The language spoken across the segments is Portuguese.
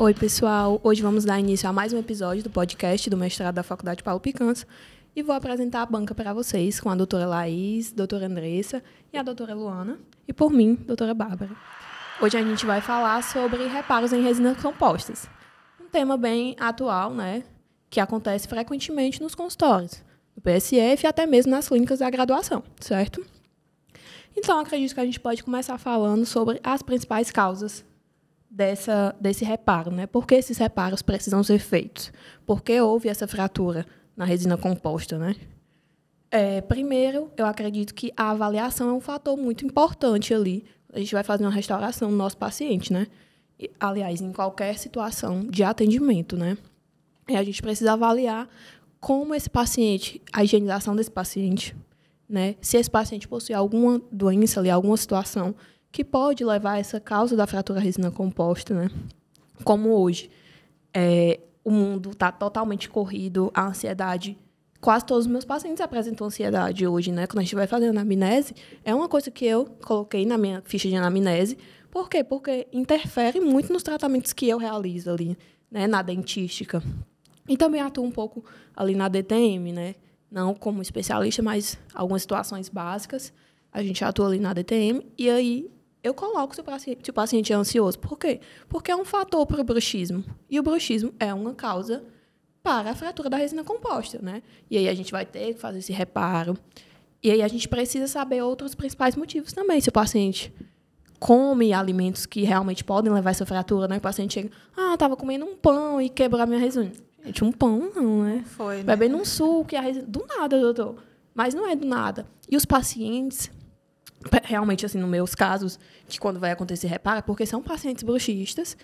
Oi, pessoal. Hoje vamos dar início a mais um episódio do podcast do mestrado da Faculdade Paulo Picanso e vou apresentar a banca para vocês com a doutora Laís, doutora Andressa e a doutora Luana e, por mim, doutora Bárbara. Hoje a gente vai falar sobre reparos em resinas compostas, um tema bem atual, né, que acontece frequentemente nos consultórios, no PSF e até mesmo nas clínicas da graduação, certo? Então, acredito que a gente pode começar falando sobre as principais causas desse reparo, né? Por que esses reparos precisam ser feitos? Por que houve essa fratura na resina composta, né? Primeiro, eu acredito que a avaliação é um fator muito importante ali. A gente vai fazer uma restauração do nosso paciente, né? Aliás, em qualquer situação de atendimento, né? E a gente precisa avaliar como esse paciente, a higienização desse paciente, né? Se esse paciente possui alguma doença ali, alguma situação que pode levar a essa causa da fratura resina composta, né? Como hoje o mundo está totalmente corrido, a ansiedade, quase todos os meus pacientes apresentam ansiedade hoje, né? Quando a gente vai fazer anamnese, é uma coisa que eu coloquei na minha ficha de anamnese. Por quê? Porque interfere muito nos tratamentos que eu realizo ali, né? Na dentística. E também atuo um pouco ali na DTM, né? Não como especialista, mas algumas situações básicas. A gente atua ali na DTM e aí eu coloco se o paciente é ansioso. Por quê? Porque é um fator para o bruxismo. E o bruxismo é uma causa para a fratura da resina composta, né? E aí a gente vai ter que fazer esse reparo. E aí a gente precisa saber outros principais motivos também. Se o paciente come alimentos que realmente podem levar a essa fratura, né? O paciente chega, estava comendo um pão e quebrou a minha resina. Gente, um pão não, né? Foi, né? Bebendo um suco e a resina... Do nada, doutor. Mas não é do nada. E os pacientes... Realmente, assim, nos meus casos, que quando vai acontecer reparo, é porque são pacientes bruxistas,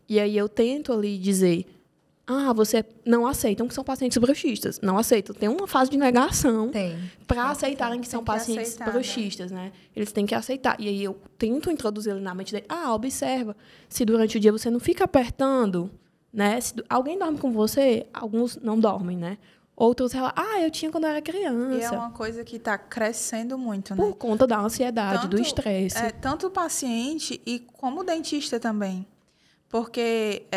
e aí eu tento ali dizer, você não aceitam que são pacientes bruxistas. Não aceitam. Tem uma fase de negação para aceitarem que são pacientes bruxistas, né? Eles têm que aceitar. E aí eu tento introduzir ali na mente dele, observa, se durante o dia você não fica apertando, né? Se alguém dorme com você, alguns não dormem, né? Outros relatam, eu tinha quando eu era criança. E é uma coisa que está crescendo muito, né? Por conta da ansiedade, do estresse. Tanto o paciente e como o dentista também. Porque,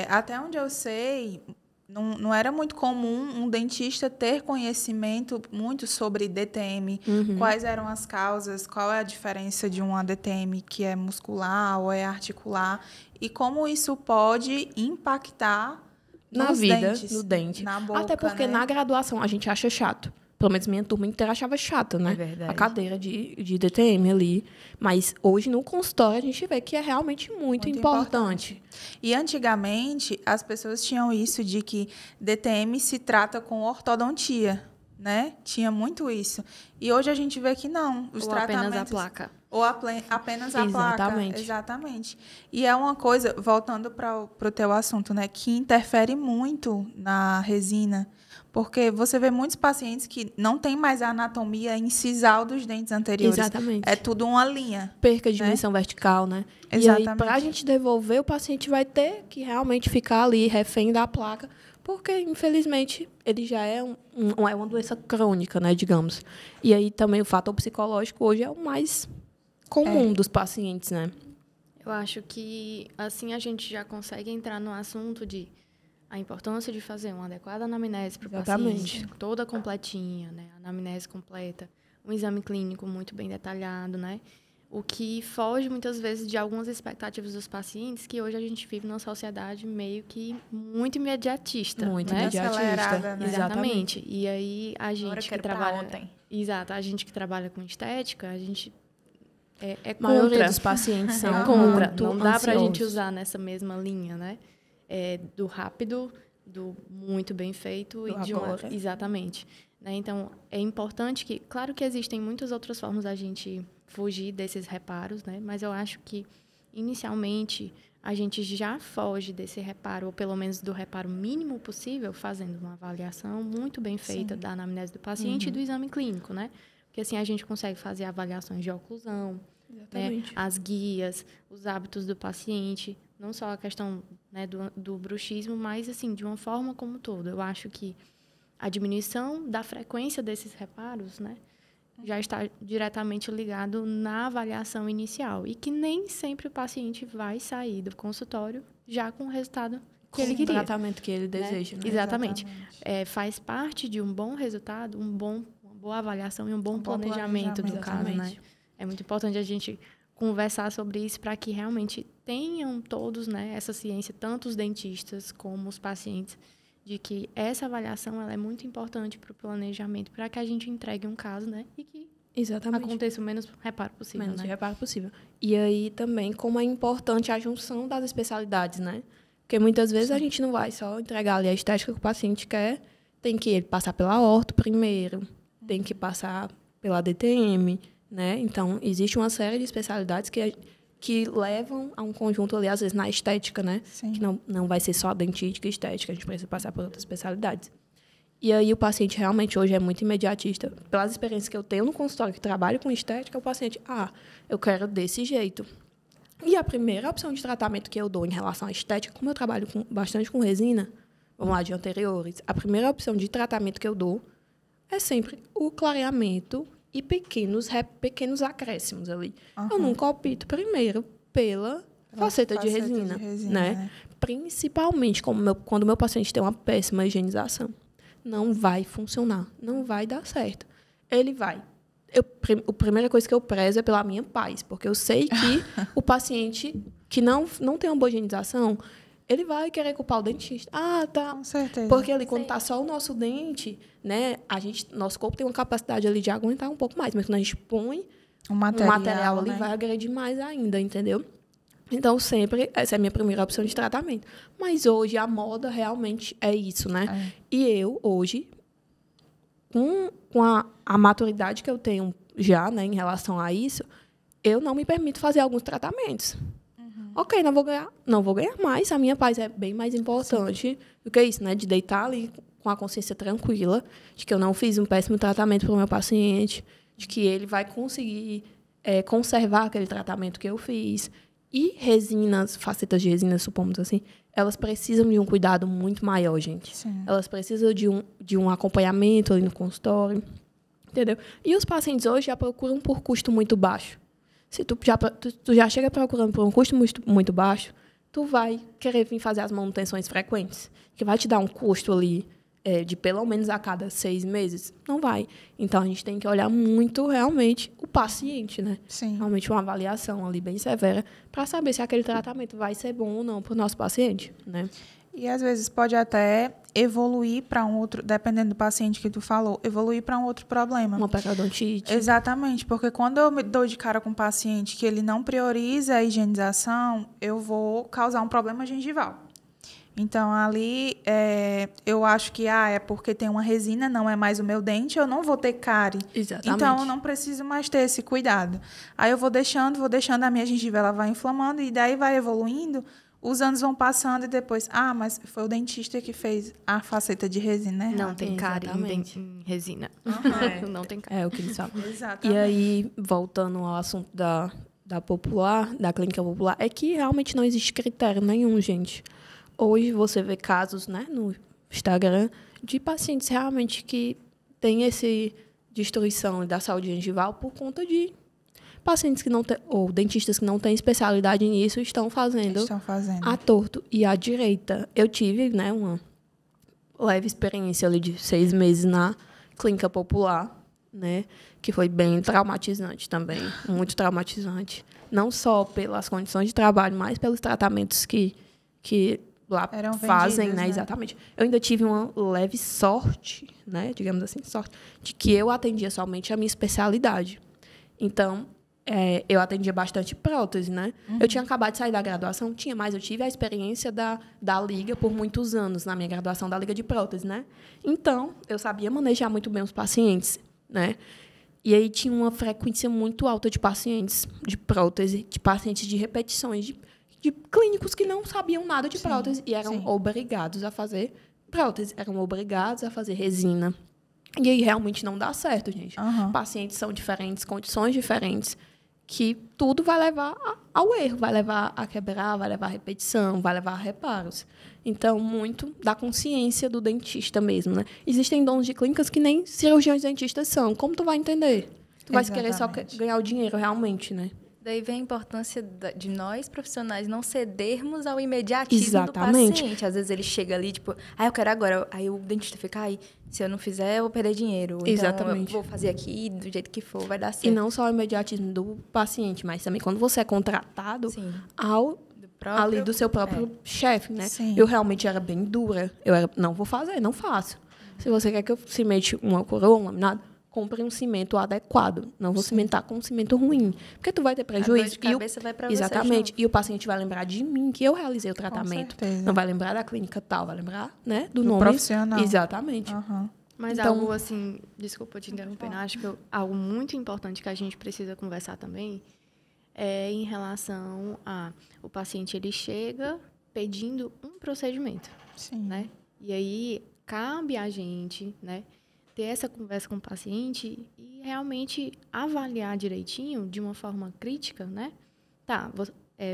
até onde eu sei, não era muito comum um dentista ter conhecimento muito sobre DTM. Quais eram as causas, qual é a diferença de uma DTM que é muscular ou é articular. E como isso pode impactar na nos vida, dentes, no dente. na boca, até porque na graduação a gente acha chato. Pelo menos minha turma inteira achava chata, né? É verdade. A cadeira de DTM ali. Mas hoje no consultório a gente vê que é realmente muito importante. E antigamente as pessoas tinham isso de que DTM se trata com ortodontia, né? Tinha muito isso. E hoje a gente vê que não. Os tratamentos... apenas a placa. Ou apenas a Exatamente. placa. Exatamente. E é uma coisa, voltando para o teu assunto, né, que interfere muito na resina, porque você vê muitos pacientes que não têm mais a anatomia incisal dos dentes anteriores. Exatamente. É tudo uma linha. Perca de dimensão vertical, né? Exatamente. E aí, para a gente devolver, o paciente vai ter que realmente ficar ali refém da placa, porque, infelizmente, ele já é uma doença crônica, né, digamos. E aí também o fator psicológico hoje é o mais comum dos pacientes, né? Eu acho que assim a gente já consegue entrar no assunto de a importância de fazer uma adequada anamnese para o paciente, toda completinha, né? Anamnese completa, um exame clínico muito bem detalhado, né? O que foge muitas vezes de algumas expectativas dos pacientes, que hoje a gente vive numa sociedade meio que muito imediatista, muito né? Acelerada, né? Exatamente. E aí a gente que trabalha ontem. Exato, a gente que trabalha com estética, a gente a maioria dos pacientes são contra. muito Não dá para a gente ansiosos. usar nessa mesma linha, né? Do rápido, do muito bem feito Do e de agora. exatamente. Né? Então, é importante que... Claro que existem muitas outras formas da gente fugir desses reparos, né? Mas eu acho que, inicialmente, a gente já foge desse reparo, ou pelo menos do reparo mínimo possível, fazendo uma avaliação muito bem feita da anamnese do paciente e do exame clínico, né? Porque assim a gente consegue fazer avaliações de oclusão, né, as guias, os hábitos do paciente, não só a questão, né, do bruxismo, mas assim, de uma forma como um todo. Eu acho que a diminuição da frequência desses reparos, né, já está diretamente ligado na avaliação inicial e que nem sempre o paciente vai sair do consultório já com o resultado que ele queria. O tratamento que ele deseja. Né? Exatamente. Faz parte de um bom resultado, uma boa avaliação e um bom planejamento do caso, né? É muito importante a gente conversar sobre isso para que realmente tenham todos, né, essa ciência, tanto os dentistas como os pacientes, de que essa avaliação ela é muito importante para o planejamento, para que a gente entregue um caso, né, e que aconteça o menos reparo possível. Menos né? reparo possível. E aí também como é importante a junção das especialidades, né? Porque muitas vezes a gente não vai só entregar ali a estética que o paciente quer, tem que passar pela orto primeiro, tem que passar pela DTM, né? Então, existe uma série de especialidades que levam a um conjunto ali, às vezes, na estética, né? Sim. Que não vai ser só dentística e estética, a gente precisa passar por outras especialidades. E aí, o paciente realmente hoje é muito imediatista. Pelas experiências que eu tenho no consultório, que trabalho com estética, o paciente, eu quero desse jeito. E a primeira opção de tratamento que eu dou em relação à estética, como eu trabalho bastante com resina, vamos lá, de anteriores, a primeira opção de tratamento que eu dou é sempre o clareamento e pequenos acréscimos ali. Eu nunca opto primeiro pela faceta de resina, né? Principalmente quando o meu paciente tem uma péssima higienização. Não vai funcionar, não vai dar certo. Ele vai. A primeira coisa que eu prezo é pela minha paz, porque eu sei que o paciente que não tem uma boa higienização, ele vai querer culpar o dentista. Tá. Com certeza. Porque ali, quando está só o nosso dente, né, nosso corpo tem uma capacidade ali de aguentar um pouco mais, mas quando a gente põe um material ali, né, vai agredir mais ainda, entendeu? Então, sempre, essa é a minha primeira opção de tratamento. Mas hoje, a moda realmente é isso, né? E eu, hoje, com a maturidade que eu tenho já, né, em relação a isso, eu não me permito fazer alguns tratamentos. Ok, não vou ganhar mais, a minha paz é bem mais importante do que isso, né? De deitar ali com a consciência tranquila, de que eu não fiz um péssimo tratamento para o meu paciente, de que ele vai conseguir conservar aquele tratamento que eu fiz. E resinas, facetas de resina, supomos assim, elas precisam de um cuidado muito maior, gente. Sim. Elas precisam de um acompanhamento ali no consultório, entendeu? E os pacientes hoje já procuram por custo muito baixo. Se tu já chega procurando por um custo muito baixo, tu vai querer vir fazer as manutenções frequentes, que vai te dar um custo ali de pelo menos a cada 6 meses. Não vai. Então, a gente tem que olhar muito, realmente, o paciente, né? Sim. Realmente uma avaliação ali bem severa para saber se aquele tratamento vai ser bom ou não para o nosso paciente, né? E, às vezes, pode até evoluir para um outro, dependendo do paciente que tu falou, evoluir para um outro problema. Uma periodontite. Exatamente, porque quando eu me dou de cara com um paciente que ele não prioriza a higienização, eu vou causar um problema gengival. Então, ali, eu acho que é porque tem uma resina, não é mais o meu dente, eu não vou ter cárie. Exatamente. Então, eu não preciso mais ter esse cuidado. Aí, eu vou deixando, a minha gengiva ela vai inflamando, e daí vai evoluindo, os anos vão passando, e depois, mas foi o dentista que fez a faceta de resina, né? Não tem cárie em resina. Não tem cárie. É o que eles falam. Exatamente. E aí, voltando ao assunto da popular, da clínica popular, é que realmente não existe critério nenhum, gente. Hoje você vê casos, né, no Instagram de pacientes realmente que têm essa destruição da saúde gengival por conta de pacientes que não têm, ou dentistas que não têm especialidade nisso, estão fazendo à torto e à direita. Eu tive, né, uma leve experiência ali de 6 meses na clínica popular, né, que foi bem traumatizante também, muito traumatizante. Não só pelas condições de trabalho, mas pelos tratamentos que lá eram fazem, vendidos, né? Exatamente. Eu ainda tive uma leve sorte, né? Digamos assim, sorte, de que eu atendia somente a minha especialidade. Então, eu atendia bastante prótese, né? Eu tinha acabado de sair da graduação, mas eu tive a experiência da Liga por muitos anos, na minha graduação da Liga de Prótese, né? Então, eu sabia manejar muito bem os pacientes, né? E aí tinha uma frequência muito alta de pacientes de prótese, de pacientes de repetições, de clínicos que não sabiam nada de prótese e eram obrigados a fazer prótese, eram obrigados a fazer resina. E aí realmente não dá certo, gente. Pacientes são diferentes, condições diferentes, que tudo vai levar ao erro, vai levar a quebrar, vai levar a repetição, vai levar a reparos. Então, muito da consciência do dentista mesmo, né? Existem donos de clínicas que nem cirurgiões dentistas são. Como tu vai entender? tu vai querer só Exatamente. ganhar o dinheiro realmente, né? Daí vem a importância de nós, profissionais, não cedermos ao imediatismo Exatamente. do paciente. Às vezes ele chega ali, tipo, eu quero agora. Aí o dentista fica, se eu não fizer, eu vou perder dinheiro. Então, Exatamente. eu vou fazer aqui, do jeito que for, vai dar certo. E não só o imediatismo do paciente, mas também quando você é contratado Sim. ali do seu próprio chefe, né? Sim. Eu realmente era bem dura. Eu era, não vou fazer, não faço. Se você quer que eu cimente uma coroa, um laminado, compre um cimento adequado. Não vou cimentar com um cimento ruim. Porque tu vai ter prejuízo. A dor de cabeça vai pra você Exatamente. junto. E o paciente vai lembrar de mim, que eu realizei o tratamento. certeza. Não vai lembrar da clínica tal, vai lembrar, né? Do Do nome. profissional. Exatamente. Aham. Mas Então- algo assim, desculpa te interromper, acho que algo muito importante que a gente precisa conversar também é em relação a o paciente ele chega pedindo um procedimento, Sim. né? E aí cabe a gente, né, ter essa conversa com o paciente e realmente avaliar direitinho, de uma forma crítica, né? Tá,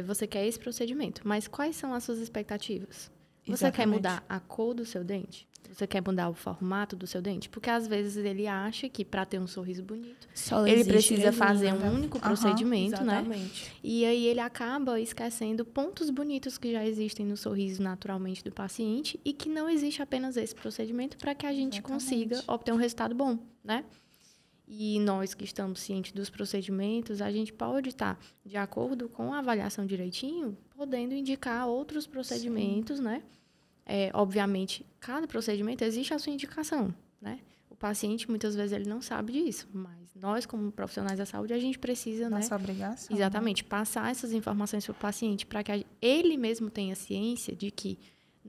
você quer esse procedimento, mas quais são as suas expectativas? Você quer Exatamente. mudar a cor do seu dente? Você quer mudar o formato do seu dente? Porque às vezes ele acha que para ter um sorriso bonito, Só ele existe precisa resina, fazer né? um único Aham, procedimento, né? Exatamente. E aí ele acaba esquecendo pontos bonitos que já existem no sorriso naturalmente do paciente e que não existe apenas esse procedimento para que a gente consiga obter um resultado bom, né? E nós que estamos cientes dos procedimentos, a gente pode estar, de acordo com a avaliação direitinho, podendo indicar outros procedimentos, né? Obviamente, cada procedimento existe a sua indicação, né? O paciente, muitas vezes, ele não sabe disso, mas nós, como profissionais da saúde, a gente precisa, né? Nossa obrigação. Exatamente, passar essas informações para o paciente, para que ele mesmo tenha ciência de que,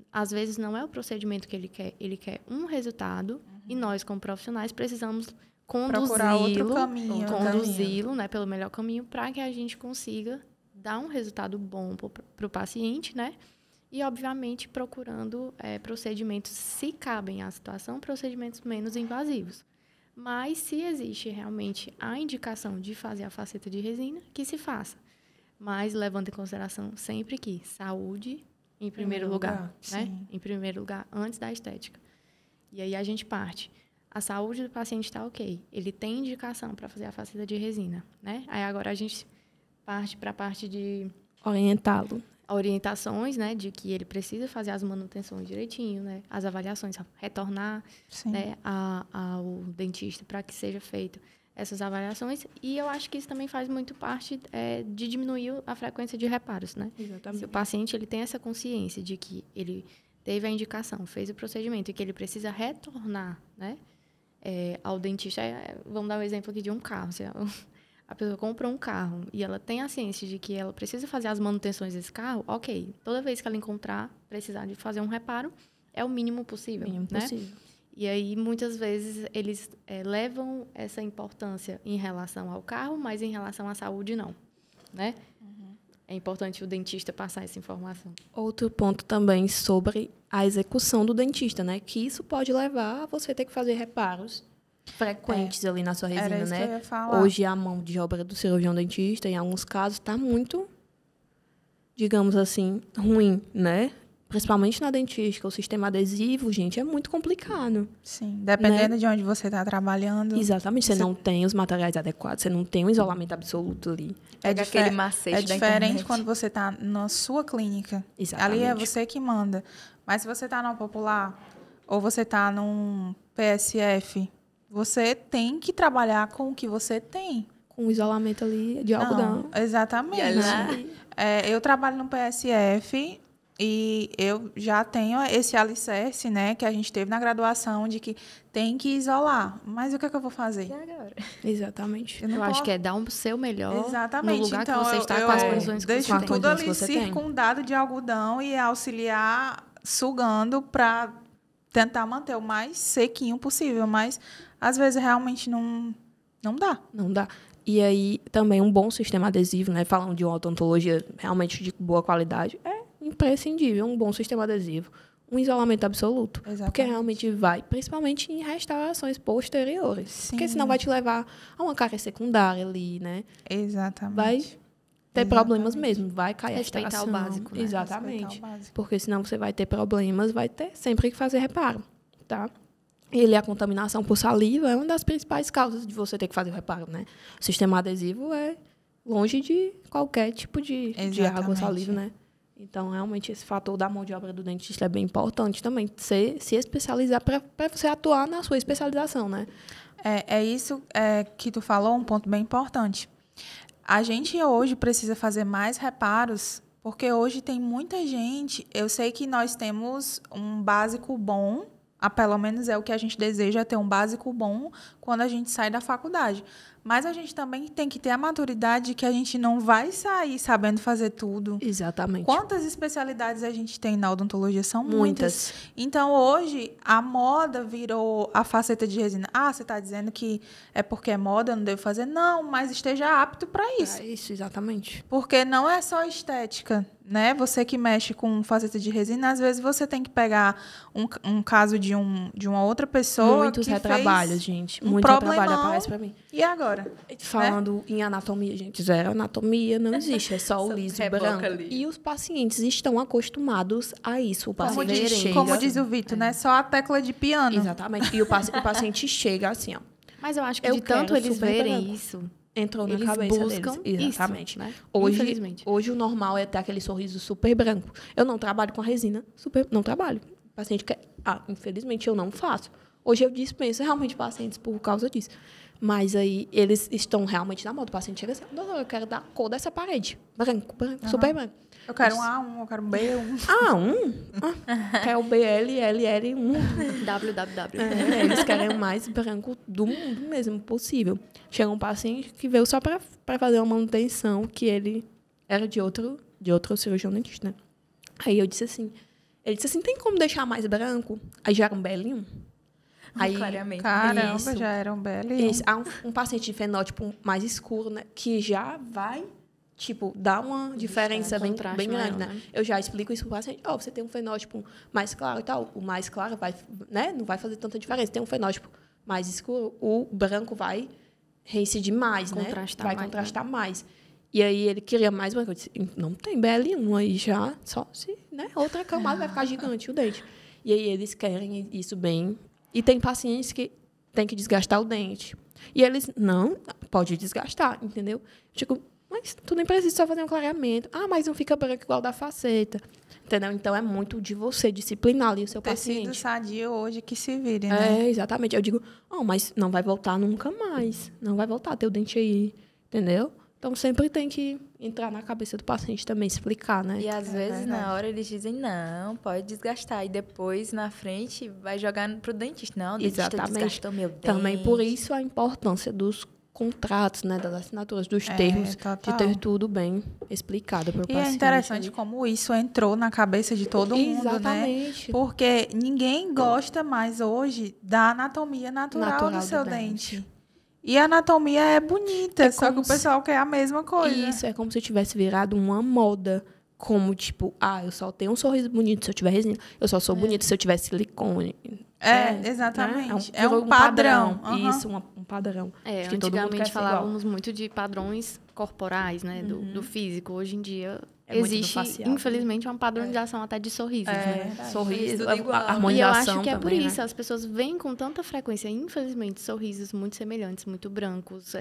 às vezes, não é o procedimento que ele quer um resultado, e nós, como profissionais, precisamos Procurar outro caminho. conduzi-lo, né, pelo melhor caminho, para que a gente consiga dar um resultado bom para o paciente, né? E, obviamente, procurando procedimentos, se cabem à situação, procedimentos menos invasivos. Mas, se existe realmente a indicação de fazer a faceta de resina, que se faça. Mas, levando em consideração sempre que saúde em primeiro lugar, né? sim. Em primeiro lugar, antes da estética. E aí a gente parte. A saúde do paciente está ok. Ele tem indicação para fazer a faceta de resina, né? Aí agora a gente parte para a parte de Orientá-lo. orientações, né, de que ele precisa fazer as manutenções direitinho, né, as avaliações, retornar, Sim. né, ao dentista para que seja feito essas avaliações. E eu acho que isso também faz muito parte de diminuir a frequência de reparos, né? Exatamente. Se o paciente ele tem essa consciência de que ele teve a indicação, fez o procedimento e que ele precisa retornar, né, ao dentista. Vamos dar um exemplo aqui de um carro. Se a pessoa compra um carro e ela tem a ciência de que ela precisa fazer as manutenções desse carro, ok. Toda vez que ela precisar de fazer um reparo, é o mínimo possível, Mínimo né? possível. E aí, muitas vezes, eles levam essa importância em relação ao carro, mas em relação à saúde, não, né? É importante o dentista passar essa informação. Outro ponto também sobre a execução do dentista, né? Que isso pode levar a você ter que fazer reparos frequentes ali na sua resina, Era isso né? que eu ia falar. Hoje a mão de obra do cirurgião dentista, em alguns casos, está muito, digamos assim, ruim, né? Principalmente na dentística, o sistema adesivo, gente, é muito complicado. Sim, dependendo de onde você está trabalhando. Exatamente, você não tem os materiais adequados, você não tem um isolamento absoluto ali. Pega aquele macete É da diferente internet. quando você está na sua clínica. Exatamente. Ali é você que manda. Mas se você está numa popular ou você está num PSF, você tem que trabalhar com o que você tem. Com o isolamento ali de algodão. Não, exatamente. E olha lá. Eu trabalho no PSF e eu já tenho esse alicerce, né, que a gente teve na graduação de que tem que isolar. Mas o que é que eu vou fazer? E agora? Exatamente. Eu acho que é dar o seu melhor Exatamente. no lugar Então, que você está, eu com as condições que deixo você tem. tudo condições ali que você tem. circundado de algodão e auxiliar sugando para tentar manter o mais sequinho possível. Mas, às vezes, realmente não dá. Não dá. E aí, também um bom sistema adesivo, né? Falando de uma odontologia realmente de boa qualidade, é imprescindível um bom sistema adesivo. Um isolamento absoluto. Porque Exatamente. realmente vai, principalmente em restaurações posteriores. Sim. Porque senão vai te levar a uma cárie secundária ali, né? Exatamente. Vai ter Exatamente. problemas mesmo, vai cair Respeitar a extração. o básico, né? Exatamente. Respeitar o básico. Porque senão você vai ter problemas, vai ter sempre que fazer reparo, tá? a contaminação por saliva é uma das principais causas de você ter que fazer o reparo, né? O sistema adesivo é longe de qualquer tipo de água, saliva, né? Então, realmente, esse fator da mão de obra do dentista é bem importante também. Se especializar para você atuar na sua especialização, né? É isso que tu falou, um ponto bem importante. A gente hoje precisa fazer mais reparos, porque hoje tem muita gente... Eu sei que nós temos um básico bom, pelo menos é o que a gente deseja, ter um básico bom quando a gente sai da faculdade. Mas a gente também tem que ter a maturidade de que a gente não vai sair sabendo fazer tudo. Exatamente. Quantas especialidades a gente tem na odontologia? São muitas. Então, hoje, a moda virou a faceta de resina. Ah, você está dizendo que é porque é moda, eu não devo fazer? Não, mas esteja apto para isso. É isso, exatamente. Porque não é só estética, né? Você que mexe com faceta de resina, às vezes você tem que pegar um caso de uma outra pessoa. Muitos que retrabalhos, fez gente. um Muito retrabalho problemão. aparece para mim. E agora? Falando em anatomia, gente, zero anatomia não existe, é só o liso reboca branco. ali. E os pacientes estão acostumados a isso. O paciente chega... Como diz o Vitor, né? Só a tecla de piano. Exatamente. E o paciente chega assim, ó. Mas eu acho que Eu de tanto quero eles super verem branco. isso, Entrou na eles cabeça buscam deles. Exatamente. isso, né? Hoje, Infelizmente. hoje o normal é ter aquele sorriso super branco. Eu não trabalho com a resina, não trabalho. O paciente quer... infelizmente, eu não faço. Hoje eu dispenso realmente pacientes por causa disso. Mas aí eles estão realmente na moda. O paciente chega assim, doutor, eu quero dar a cor dessa parede. Branco, super branco. Eu quero um A1, eu quero um B1. A1? Quer o BLLL1. www. Eles querem o mais branco do mundo mesmo possível. Chega um paciente que veio só para fazer uma manutenção, que ele era de outro cirurgião dentista, né? Aí eu disse assim, ele disse assim, tem como deixar mais branco? Aí já era um BL1. Aí, Clareamento. Caramba, isso. já era um BL1. Há um paciente de fenótipo mais escuro, né? Que já vai, dar uma diferença bem contraste grande, maior, né? Eu já explico isso para o paciente. Você tem um fenótipo mais claro e tal. O mais claro vai, né? Não vai fazer tanta diferença. Tem um fenótipo mais escuro, o branco vai reincidir mais, Contrastar vai mais, contrastar mais. E aí ele queria mais branco. Eu disse, não tem BL1 aí já, só se, né? Outra camada vai ficar gigante o dente. E aí eles querem isso bem... E tem pacientes que têm que desgastar o dente. E eles, não, pode desgastar, entendeu? Tipo, mas tu nem precisa só fazer um clareamento. Mas não fica branco igual da faceta. Entendeu? Então, é muito de você disciplinar ali o seu Tecido paciente. sadio hoje que se vire, né? Exatamente. Eu digo, mas não vai voltar nunca mais. Não vai voltar teu dente aí, entendeu? Então, sempre tem que entrar na cabeça do paciente também, explicar, né? E às vezes, na hora, eles dizem, não, pode desgastar. E depois, na frente, vai jogar pro dentista. Não, o dentista desgastou meu dente. Também por isso a importância dos contratos, né? Das assinaturas, dos termos, total. de ter tudo bem explicado para o paciente. E é interessante como isso entrou na cabeça de todo mundo, Exatamente. né? Porque ninguém gosta mais hoje da anatomia natural do seu dente. E a anatomia é bonita, só que o pessoal quer a mesma coisa. Isso, é como se tivesse virado uma moda. Como, eu só tenho um sorriso bonito se eu tiver resina. Eu só sou bonita se eu tiver silicone. Exatamente. Né? É um padrão. Isso, um padrão. Acho que todo mundo quer Antigamente ser igual. falávamos muito de padrões corporais, né? Do físico. Hoje em dia existe, infelizmente, uma padronização até de sorrisos, né? Sorriso, E harmonização eu acho que é por também, isso, né? as pessoas veem com tanta frequência, infelizmente, sorrisos muito semelhantes, muito brancos,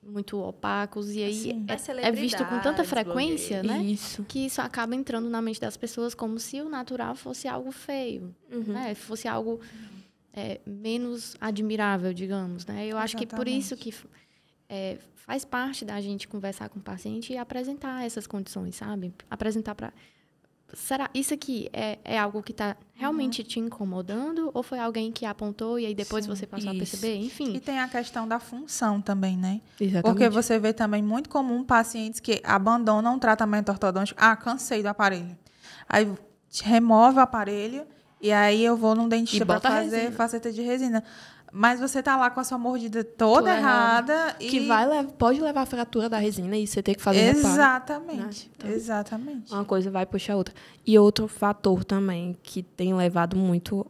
muito opacos, e aí é visto com tanta frequência, né? Isso. Que isso acaba entrando na mente das pessoas como se o natural fosse algo feio, né? Fosse algo menos admirável, digamos, né? Eu acho que por isso que faz parte da gente conversar com o paciente e apresentar essas condições, sabe? Apresentar para... Será isso aqui é algo que está realmente te incomodando ou foi alguém que apontou e aí depois você passou a perceber? Enfim. E tem a questão da função também, né? Exatamente. Porque você vê também muito comum pacientes que abandonam o tratamento ortodôntico. Cansei do aparelho. Aí remove o aparelho e aí eu vou num dentista para fazer faceta de resina. Mas você tá lá com a sua mordida toda errada. Que pode levar a fratura da resina e você ter que fazer Exatamente. Reparo, né? Então, exatamente. Uma coisa vai puxar a outra. E outro fator também que tem levado muito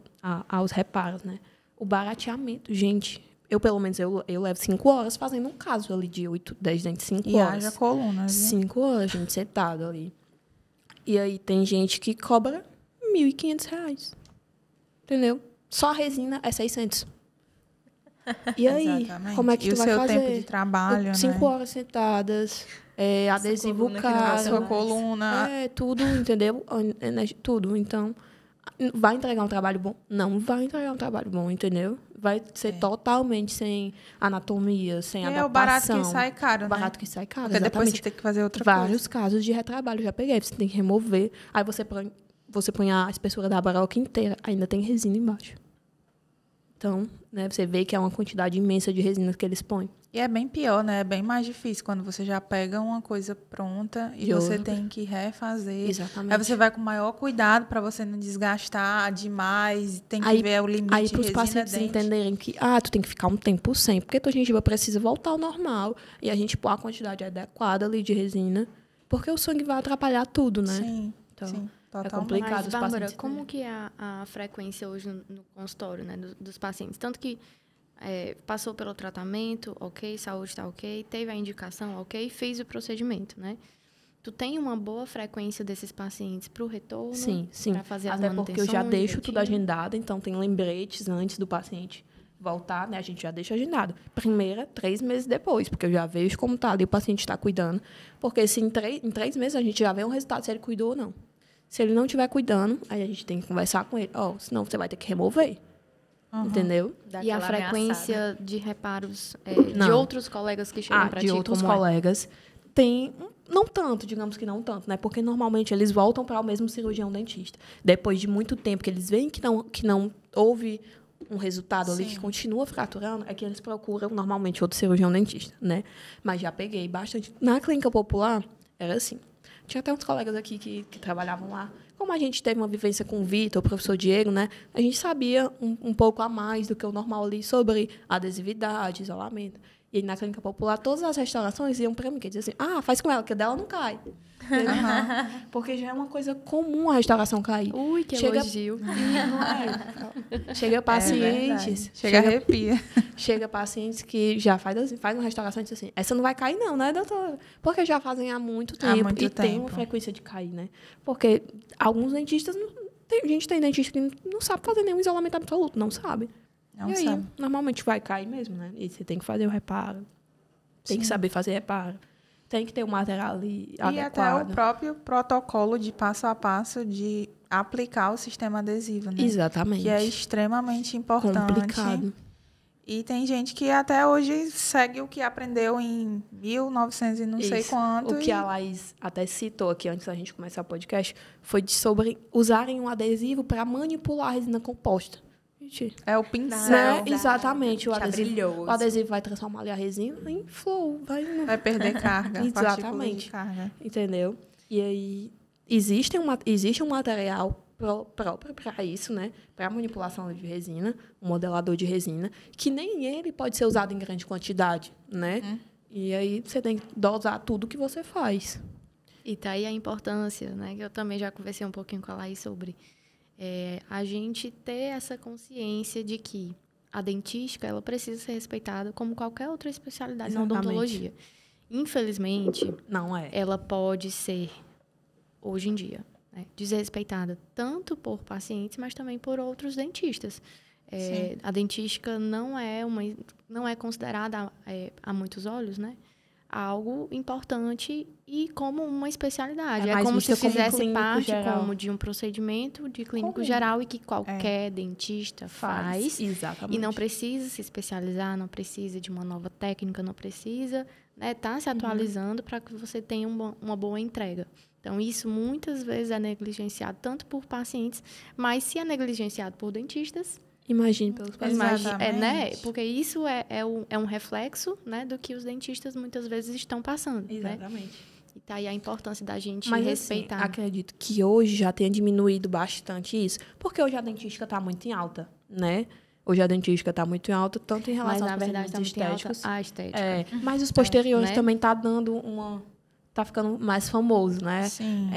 aos reparos, né? O barateamento. Gente, pelo menos, eu levo 5 horas fazendo um caso ali de 8, 10 dentes, 5 horas. E haja coluna, viu? 5 horas, gente, sentado ali. E aí tem gente que cobra R$ 1.500. Entendeu? Só a resina é 600. E aí, Exatamente. como é que tu vai fazer? E o seu tempo de trabalho, 5 horas sentadas, adesivo A sua caro. coluna. Tudo, entendeu? Tudo. Então, vai entregar um trabalho bom? Não vai entregar um trabalho bom, entendeu? Vai ser totalmente sem anatomia, sem adaptação. É o barato que sai caro, né? O barato que sai caro, Porque depois exatamente. você tem que fazer outra Vários casos de retrabalho, já peguei. Você tem que remover. Aí você põe a espessura da baroca inteira. Ainda tem resina embaixo. Então, né, você vê que é uma quantidade imensa de resina que eles põem. E é bem pior, né? É bem mais difícil quando você já pega uma coisa pronta e você tem que refazer. Exatamente. Aí você vai com maior cuidado para você não desgastar demais. Tem que ver o limite aí, para os resina pacientes dente. entenderem que tu tem que ficar um tempo sem, porque tua gengiva precisa voltar ao normal e a gente pôr a quantidade adequada ali de resina, porque o sangue vai atrapalhar tudo, né? Sim, Então, sim. é Totalmente. complicado. Mas, os Bárbara, pacientes como que é a frequência hoje no consultório, né, dos pacientes? Tanto que passou pelo tratamento, ok, saúde está ok, teve a indicação, ok, fez o procedimento, né? Tu tem uma boa frequência desses pacientes para o retorno? Sim. Para fazer as Até porque eu já manutenções deixo tudo direitinho? agendado, então tem lembretes antes do paciente voltar, né? A gente já deixa agendado. Primeira, 3 meses depois, porque eu já vejo como tá ali, o paciente está cuidando. Porque se em 3 meses a gente já vê um resultado se ele cuidou ou não. Se ele não estiver cuidando, aí a gente tem que conversar com ele. Senão você vai ter que remover. Entendeu? E a frequência de reparos de Não. outros colegas que chegam para ti? De outros como é? colegas. Tem, não tanto, digamos que não tanto, né? Porque normalmente eles voltam para o mesmo cirurgião dentista. Depois de muito tempo que eles veem que não houve um resultado ali que continua fraturando, é que eles procuram normalmente outro cirurgião dentista, né? Mas já peguei bastante. Na clínica popular, era assim. Tinha até uns colegas aqui que trabalhavam lá. Como a gente teve uma vivência com o Vitor, o professor Diego, né? A gente sabia um pouco a mais do que o normal ali sobre adesividade, isolamento. E aí, na clínica popular, todas as restaurações iam para mim, que diziam assim, faz com ela, que a dela não cai. Porque já é uma coisa comum a restauração cair. Ui, que elogio. Chega pacientes... Chega arrepia. Chega pacientes que já faz uma restauração e diz assim, essa não vai cair não, né, doutora? Porque já fazem há muito tempo tem uma frequência de cair, né? Porque alguns dentistas... A gente tem dentista que não sabe fazer nenhum isolamento absoluto, não sabe. Não e aí, sabe. normalmente vai cair mesmo, né? E você tem que fazer o reparo. Tem que saber fazer reparo. Tem que ter o material ali adequado. E até o próprio protocolo de passo a passo de aplicar o sistema adesivo, né? Exatamente. Que é extremamente importante. Complicado. E tem gente que até hoje segue o que aprendeu em 1900 e não sei quanto. O que a Laís até citou aqui antes da gente começar o podcast foi sobre usarem um adesivo para manipular a resina composta. É o pincel. Né? Exatamente. O Brilhoso. adesivo vai transformar ali a resina em flow. Vai perder carga. Exatamente. De carga. Entendeu? E aí, existe um material próprio para isso, né? Para manipulação de resina, um modelador de resina, que nem ele pode ser usado em grande quantidade, né? E aí, você tem que dosar tudo que você faz. E tá aí a importância, né? Que eu também já conversei um pouquinho com a Laís sobre... a gente ter essa consciência de que a dentística ela precisa ser respeitada como qualquer outra especialidade na odontologia. Infelizmente, não é. Ela pode ser, hoje em dia, né, desrespeitada tanto por pacientes, mas também por outros dentistas. A dentística não é considerada, a muitos olhos, né, algo importante e como uma especialidade. É como se fizesse parte como de um procedimento de clínico geral e que qualquer dentista faz. Exatamente. E não precisa se especializar, não precisa de uma nova técnica, não precisa estar se atualizando para que você tenha uma boa entrega. Então, isso muitas vezes é negligenciado tanto por pacientes, mas se é negligenciado por dentistas... Imagine pelos pacientes. Né? Porque isso é um reflexo, né, do que os dentistas muitas vezes estão passando. Exatamente. Né? E tá aí a importância da gente respeitar. Assim, acredito que hoje já tenha diminuído bastante isso, porque hoje a dentística está muito em alta, né? Hoje a dentística está muito em alta, tanto em relação aos procedimentos estéticos. A estética. Mas os posteriores né? também está dando está ficando mais famoso, né? Sim.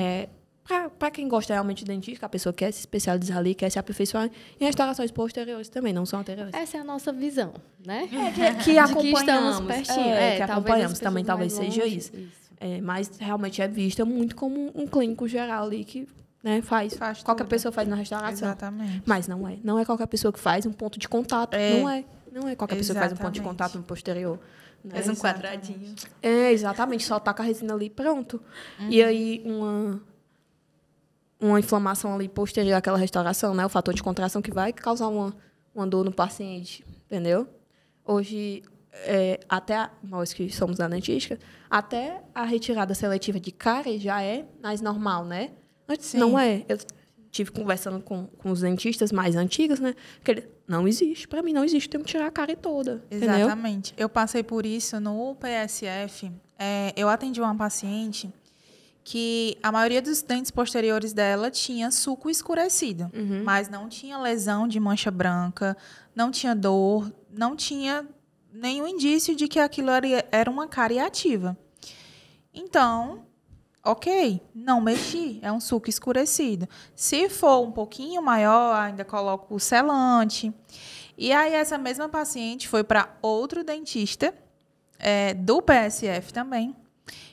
Para quem gosta realmente de dentística, a pessoa quer se especializar ali, quer se aperfeiçoar em restaurações posteriores também, não são anteriores. Essa é a nossa visão, né? Que acompanhamos. Estamos pertinho. Que acompanhamos também, talvez seja isso. Mas realmente é vista muito como um clínico geral ali que né? Faz qualquer tudo. pessoa faz na restauração. Exatamente. Mas não é. Não é qualquer pessoa que faz um ponto de contato. Não é qualquer pessoa que faz um ponto de contato no posterior. Né? Faz um quadradinho. Exatamente. Só taca a resina ali e pronto. E aí, uma inflamação ali posterior àquela restauração, né? O fator de contração que vai causar uma dor no paciente, entendeu? Hoje, até nós que somos da dentística, até a retirada seletiva de cárie já é mais normal, né? Antes não é. Eu tive conversando com os dentistas mais antigos, né? Que não existe. Para mim, não existe. Tem que tirar a cárie toda. Exatamente. Entendeu? Eu passei por isso no PSF. Eu atendi uma paciente que a maioria dos dentes posteriores dela tinha sulco escurecido, mas não tinha lesão de mancha branca, não tinha dor, não tinha nenhum indício de que aquilo era uma cárie ativa. Então, ok, não mexi, é um sulco escurecido. Se for um pouquinho maior, ainda coloco o selante. E aí, essa mesma paciente foi para outro dentista, do PSF também.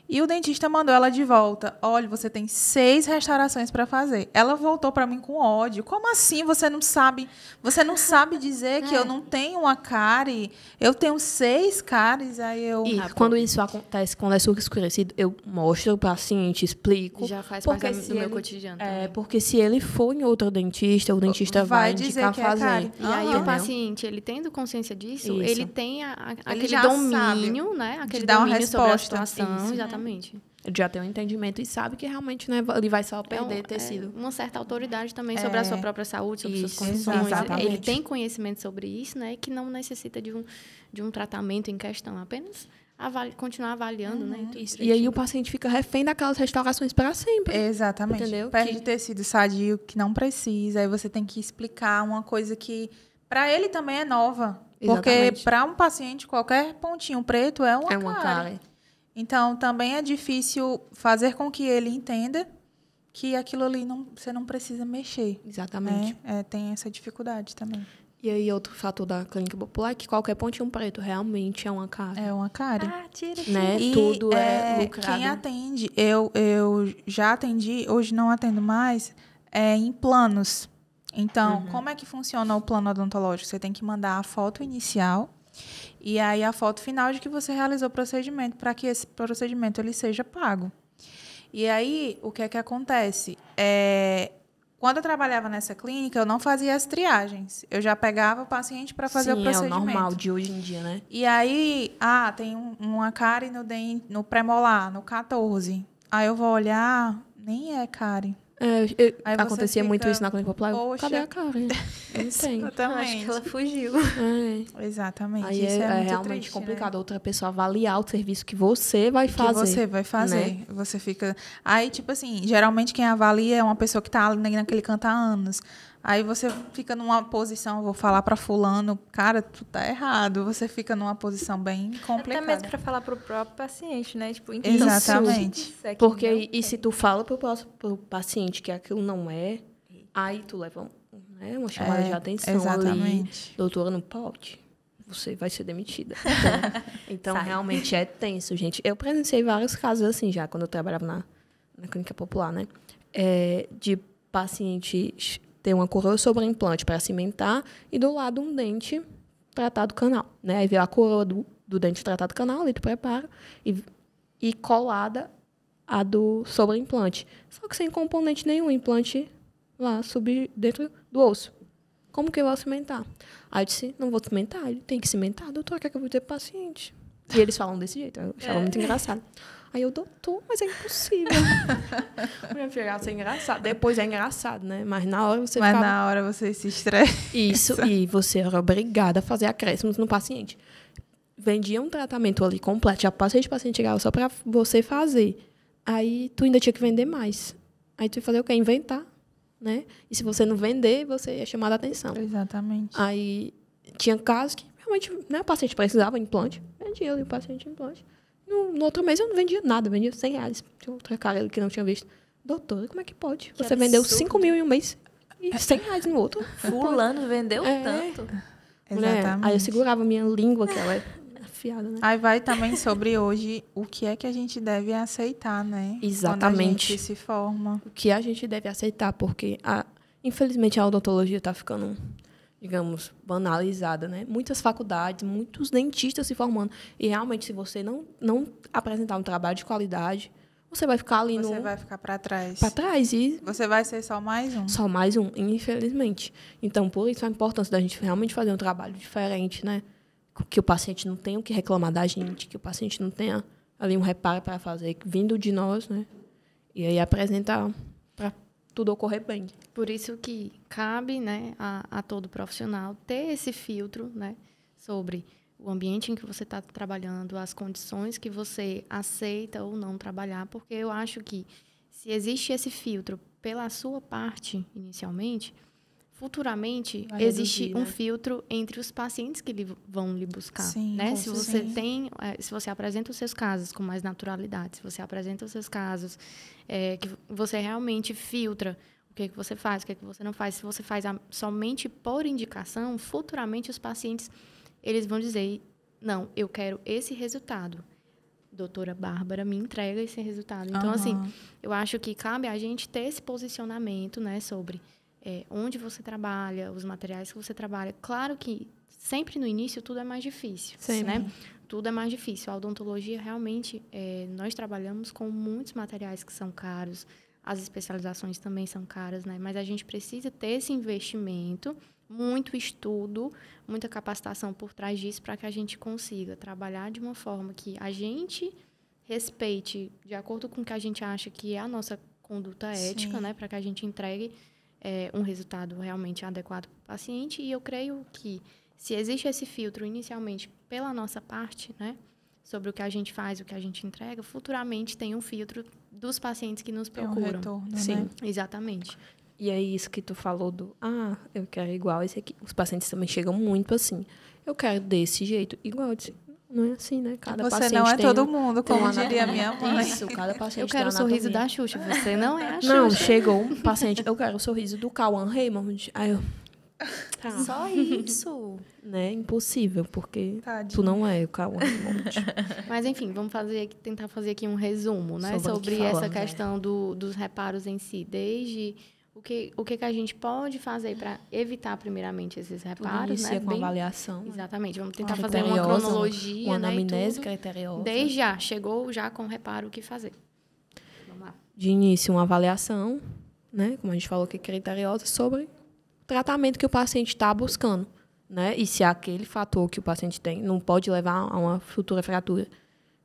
E o dentista mandou ela de volta. Olha, você tem 6 restaurações para fazer. Ela voltou para mim com ódio. Como assim você não sabe? Você não sabe dizer que eu não tenho uma cárie? Eu tenho 6 cáries. Aí eu... E quando isso acontece, quando é sulco escurecido, eu mostro o paciente, explico. Já faz parte do meu cotidiano também. Porque se ele for em outro dentista, o dentista vai indicar fazer. E aí o paciente, ele tendo consciência disso, ele tem aquele domínio, né? Aquele domínio sobre a situação. Exatamente. Ele já tem um entendimento e sabe que realmente, né, ele vai só perder tecido. Uma certa autoridade também sobre a sua própria saúde, sobre suas condições. Ele tem conhecimento sobre isso, né, que não necessita de um tratamento em questão, apenas continuar avaliando, né? E aí o paciente fica refém daquelas restaurações para sempre. Exatamente. Entendeu? Perde tecido sadio que não precisa, aí você tem que explicar uma coisa que para ele também é nova. Exatamente. Porque para um paciente, qualquer pontinho preto é uma cárie. Então, também é difícil fazer com que ele entenda que aquilo ali você não precisa mexer. Exatamente. Tem essa dificuldade também. E aí, outro fator da clínica popular é que qualquer pontinho preto realmente é uma cárie. É uma cárie. Tira. Né? E tudo é lucrado. Quem atende, eu já atendi, hoje não atendo mais, em planos. Então, como é que funciona o plano odontológico? Você tem que mandar a foto inicial e aí a foto final de que você realizou o procedimento, para que esse procedimento ele seja pago. E aí, o que é que acontece? Quando eu trabalhava nessa clínica, eu não fazia as triagens. Eu já pegava o paciente para fazer o procedimento. É o normal de hoje em dia, né? E aí, tem uma cárie no pré-molar, no 14. Aí eu vou olhar, nem é cárie. Acontecia muito isso na clínica popular. Poxa. Cadê a cárie? Não tem. Exatamente. Acho que ela fugiu. Exatamente. Aí isso é muito realmente triste, complicado. Né? Outra pessoa avaliar o serviço que você vai fazer. Que você vai fazer. Né? Você fica... Aí, tipo assim, geralmente quem avalia é uma pessoa que está ali naquele canto há anos. Aí você fica numa posição, vou falar para fulano, cara, tu tá errado. Você fica numa posição bem complicada. Até mesmo para falar pro próprio paciente, né? Tipo, exatamente. Porque se tu fala pro paciente que aquilo não é, aí tu leva uma chamada de atenção ali. Doutora, não pode. Você vai ser demitida. Então realmente é tenso, gente. Eu presenciei vários casos assim já, quando eu trabalhava na clínica popular, né? De paciente ter uma coroa sobre implante para cimentar e do lado um dente tratado canal, né? Aí veio a coroa do dente tratado canal, ali tu prepara, e colada a do sobre implante. Só que sem componente nenhum, implante lá dentro do osso. Como que eu vou cimentar? Aí eu disse, não vou cimentar, ele tem que cimentar, doutor, o que é que eu vou dizer pro paciente? E eles falam desse jeito, eu achava muito engraçado. Aí eu, doutor, mas é impossível. Minha filha, isso é engraçado. Depois é engraçado, né? Mas na hora você na hora você se estressa. Isso, e você era obrigada a fazer acréscimos no paciente. Vendia um tratamento ali completo, já passei de paciente chegava só para você fazer. Aí tu ainda tinha que vender mais. Aí tu ia fazer o quê? Inventar, né? E se você não vender, você ia chamar a atenção. Exatamente. Aí tinha casos que realmente, né, o paciente precisava de implante, vendia ali o paciente implante. No outro mês eu não vendia nada, vendia R$100. Tinha outra cara ali que não tinha visto. Doutora, como é que pode? Você vendeu 5 mil em um mês e R$100 no outro. Fulano vendeu tanto. Exatamente. Aí eu segurava a minha língua, que ela afiada, né? Aí vai também sobre hoje o que é que a gente deve aceitar, né? Exatamente. Quando a gente se forma. O que a gente deve aceitar, porque, infelizmente, a odontologia está ficando, digamos, banalizada, né? Muitas faculdades, muitos dentistas se formando. E, realmente, se você não apresentar um trabalho de qualidade, você vai ficar ali Você vai ficar para trás. Para trás. E você vai ser só mais um. Só mais um, infelizmente. Então, por isso a importância da gente realmente fazer um trabalho diferente, né? Que o paciente não tenha o que reclamar da gente, que o paciente não tenha ali um reparo para fazer, vindo de nós, né? E aí apresentar para tudo ocorrer bem. Por isso que cabe, né, a todo profissional ter esse filtro, né, sobre o ambiente em que você está trabalhando, as condições que você aceita ou não trabalhar, porque eu acho que se existe esse filtro pela sua parte, inicialmente, futuramente existe um filtro entre os pacientes que vão lhe buscar. Sim, né? Se você apresenta os seus casos com mais naturalidade, se você apresenta os seus casos, que você realmente filtra o que você faz, o que você não faz, se você faz somente por indicação, futuramente os pacientes eles vão dizer, não, eu quero esse resultado. Doutora Bárbara me entrega esse resultado. Então, assim, eu acho que cabe a gente ter esse posicionamento, né, sobre onde você trabalha, os materiais que você trabalha. Claro que sempre no início tudo é mais difícil, né? Tudo é mais difícil. A odontologia, realmente, nós trabalhamos com muitos materiais que são caros, as especializações também são caras, né? Mas a gente precisa ter esse investimento, muito estudo, muita capacitação por trás disso para que a gente consiga trabalhar de uma forma que a gente respeite de acordo com o que a gente acha que é a nossa conduta ética, né? Para que a gente entregue um resultado realmente adequado para o paciente. E eu creio que se existe esse filtro inicialmente pela nossa parte, né? Sobre o que a gente faz, o que a gente entrega, futuramente tem um filtro dos pacientes que nos procuram. Tem um retorno, Sim, né? Exatamente. E é isso que tu falou eu quero igual esse aqui. Os pacientes também chegam muito assim, eu quero desse jeito, igual desse. Não é assim, né? Cada você paciente não é tem todo mundo, como uma diria minha mãe. Isso, cada paciente Eu quero o tem sorriso anatomia. da Xuxa, você não é a Xuxa. Não, chegou um paciente, eu quero o sorriso do Cauã Raymond. Aí eu... Só isso? Né? Impossível, porque Tadinho. tu não é o Cauã Raymond. Mas, enfim, vamos tentar fazer aqui um resumo, né? Sobre essa questão dos reparos em si. Desde o que a gente pode fazer para evitar, primeiramente, esses reparos. Inicia né? com avaliação. Exatamente. Vamos tentar Uma fazer uma criteriosa, cronologia, uma né? anamnese E tudo. criteriosa. Desde já. Chegou já com o reparo, o que fazer. Vamos lá. De início, uma avaliação, né? Como a gente falou que é criteriosa, sobre o tratamento que o paciente está buscando. Né? E se aquele fator que o paciente tem não pode levar a uma futura fratura.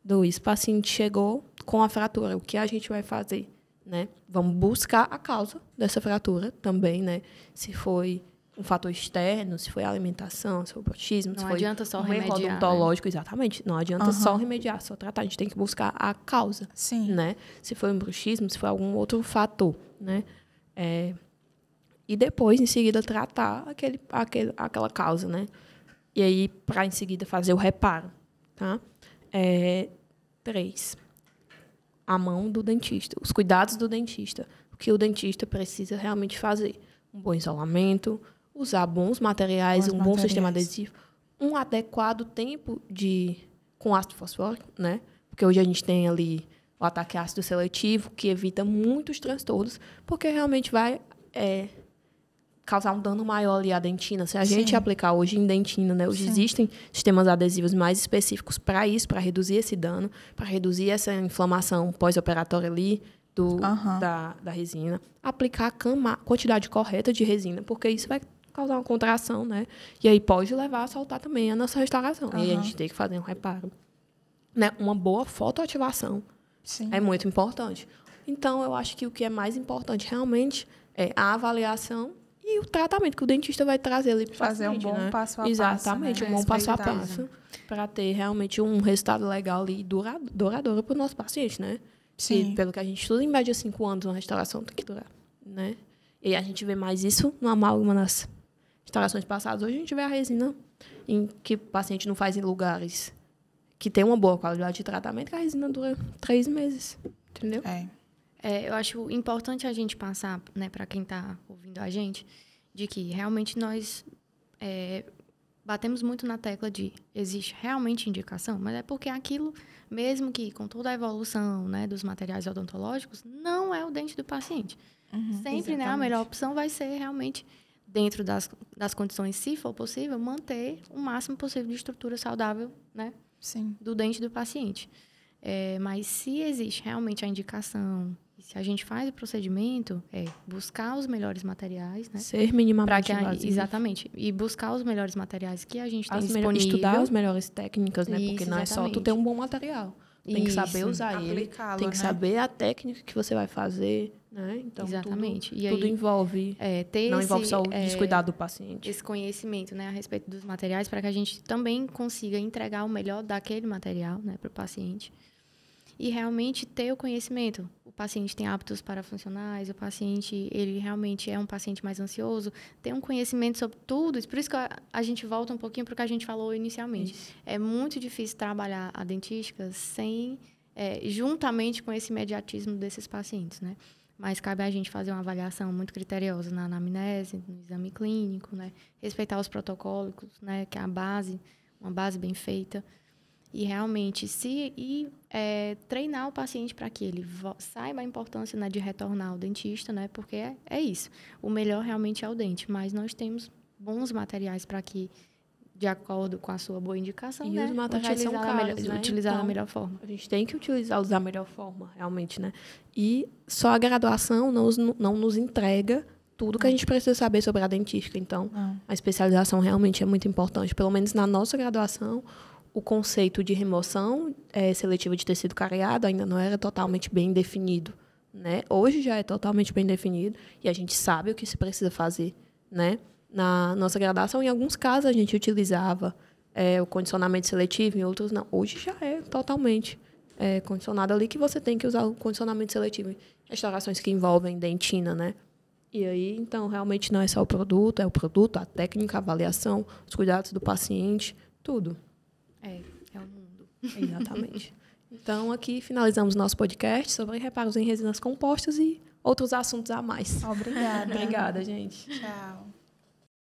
2, o paciente chegou com a fratura, o que a gente vai fazer? Né? Vamos buscar a causa dessa fratura também, né? Se foi um fator externo, se foi a alimentação, se foi o bruxismo, Não se foi adianta só um erro remediar, odontológico, exatamente. Não adianta só remediar, só tratar. A gente tem que buscar a causa. Sim. Né? Se foi um bruxismo, se foi algum outro fator, né? E depois, em seguida, tratar aquela causa, né? E aí, para em seguida fazer o reparo, tá? 3, a mão do dentista, os cuidados do dentista. O que o dentista precisa realmente fazer? Um bom isolamento, usar bons materiais, bom sistema adesivo, um adequado tempo com ácido fosfórico, né? Porque hoje a gente tem ali o ataque ácido seletivo, que evita muitos transtornos, porque realmente vai causar um dano maior ali à dentina. Se a gente aplicar hoje em dentina, né? Hoje existem sistemas adesivos mais específicos para isso, para reduzir esse dano, para reduzir essa inflamação pós-operatória ali da resina. Aplicar a quantidade correta de resina, porque isso vai causar uma contração, né? E aí pode levar a soltar também a nossa restauração. E aí a gente tem que fazer um reparo. Né? Uma boa fotoativação é muito importante. Então, eu acho que o que é mais importante realmente é a avaliação e o tratamento que o dentista vai trazer ali para o fazer paciente, um bom né? passo a passo. Exatamente, né? um bom passo a passo para ter realmente um resultado legal ali duradouro para o nosso paciente, né? Sim. E, pelo que a gente estuda, em média 5 anos uma restauração tem que durar, né? E a gente vê mais isso no amálgama nas restaurações passadas. Hoje a gente vê a resina em que o paciente não faz em lugares que tem uma boa qualidade de tratamento, que a resina dura 3 meses, entendeu? Eu acho importante a gente passar, né, para quem está ouvindo a gente, de que realmente nós batemos muito na tecla de existe realmente indicação, mas é porque aquilo, mesmo que com toda a evolução, né, dos materiais odontológicos, não é o dente do paciente. Sempre, né, a melhor opção vai ser realmente, dentro das condições, se for possível, manter o máximo possível de estrutura saudável, né, do dente do paciente. Mas se existe realmente a indicação, e se a gente faz o procedimento, buscar os melhores materiais, né? Ser minimamente invasivo. Exatamente. E buscar os melhores materiais que a gente tem disponível. Estudar as melhores técnicas, né? Isso, porque não é só tu ter um bom material. Tem que saber usar ele. Tem que saber a técnica que você vai fazer, né? Então, exatamente. Tudo envolve. Não envolve só o descuidado do paciente. Esse conhecimento, né, a respeito dos materiais, para que a gente também consiga entregar o melhor daquele material, né, para o paciente. E realmente ter o conhecimento. O paciente tem hábitos parafuncionais, o paciente, ele realmente é um paciente mais ansioso, ter um conhecimento sobre tudo isso. Por isso que a gente volta um pouquinho para o que a gente falou inicialmente. Isso. É muito difícil trabalhar a dentística juntamente com esse imediatismo desses pacientes, né? Mas cabe a gente fazer uma avaliação muito criteriosa na anamnese, no exame clínico, né? Respeitar os protocolos, né? Que é uma base bem feita. E realmente treinar o paciente para que ele saiba a importância, né, de retornar ao dentista, né, porque é isso. O melhor realmente é o dente, mas nós temos bons materiais para que, de acordo com a sua boa indicação, e os materiais são caros, né? Utilizar da melhor forma. A gente tem que utilizá-los da melhor forma, realmente, né? E só a graduação não nos entrega tudo que a gente precisa saber sobre a dentística. Então, a especialização realmente é muito importante. Pelo menos na nossa graduação, o conceito de remoção seletiva de tecido cariado ainda não era totalmente bem definido, né? Hoje já é totalmente bem definido e a gente sabe o que se precisa fazer, né? Na nossa graduação, em alguns casos, a gente utilizava o condicionamento seletivo, em outros não. Hoje já é totalmente condicionado ali que você tem que usar o condicionamento seletivo em restaurações que envolvem dentina, né? E aí, então, realmente não é só o produto, é o produto, a técnica, a avaliação, os cuidados do paciente, tudo. É o mundo. Exatamente. Então, aqui finalizamos nosso podcast sobre reparos em resinas compostas e outros assuntos a mais. Obrigada. Obrigada, gente. Tchau.